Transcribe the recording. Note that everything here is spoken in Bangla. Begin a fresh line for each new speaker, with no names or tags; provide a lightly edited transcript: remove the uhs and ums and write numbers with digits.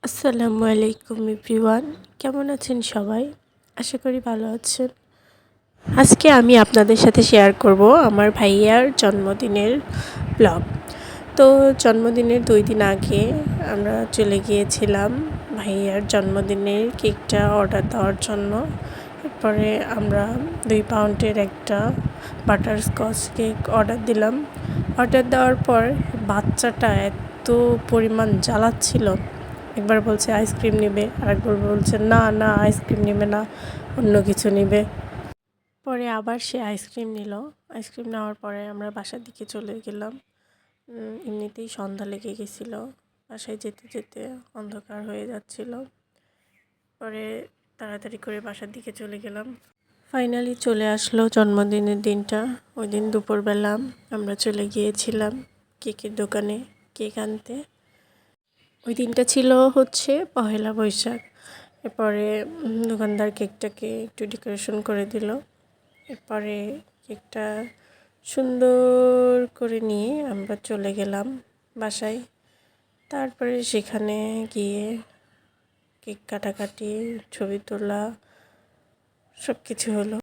আসসালামু আলাইকুম এভরিওয়ান, কেমন আছেন সবাই? আশা করি ভালো আছেন। আজকে আমি আপনাদের সাথে শেয়ার করব আমার ভাইয়ার জন্মদিনের ব্লগ। তো জন্মদিনের 2 দিন আগে আমরা চলে গিয়েছিলাম ভাইয়ার জন্মদিনের কেকটা অর্ডার দেওয়ার জন্য। এরপরে আমরা 2 পাউন্ডের একটা বাটারস্কচ কেক অর্ডার দিলাম। অর্ডার দেওয়ার পর বাচ্চাটা এত পরিমাণ জ্বালাচ্ছিল, একবার বলছে আইসক্রিম নেবে, আরেকবার বলছে না না আইসক্রিম নেবে না, অন্য কিছু নেবে। পরে আবার সে আইসক্রিম নিল। আইসক্রিম নেওয়ার পরে আমরা বাসার দিকে চলে গেলাম। এমনিতেই সন্ধ্যা লেগে গেছিলো, বাসায় যেতে যেতে অন্ধকার হয়ে যাচ্ছিল। পরে তাড়াতাড়ি করে বাসার দিকে চলে গেলাম। ফাইনালি চলে আসলো জন্মদিনের দিনটা। ওই দিন দুপুরবেলা আমরা চলে গিয়েছিলাম কেকের দোকানে কেক আনতে। ওই দিনটা ছিল হচ্ছে পহেলা বৈশাখ। এরপরে দোকানদার কেকটাকে একটু ডেকোরেশন করে দিল। এরপরে কেকটা সুন্দর করে নিয়ে আমরা চলে গেলাম বাসায়। তারপরে সেখানে গিয়ে কেক কাটাকাটি, ছবি তোলা সব কিছু হলো।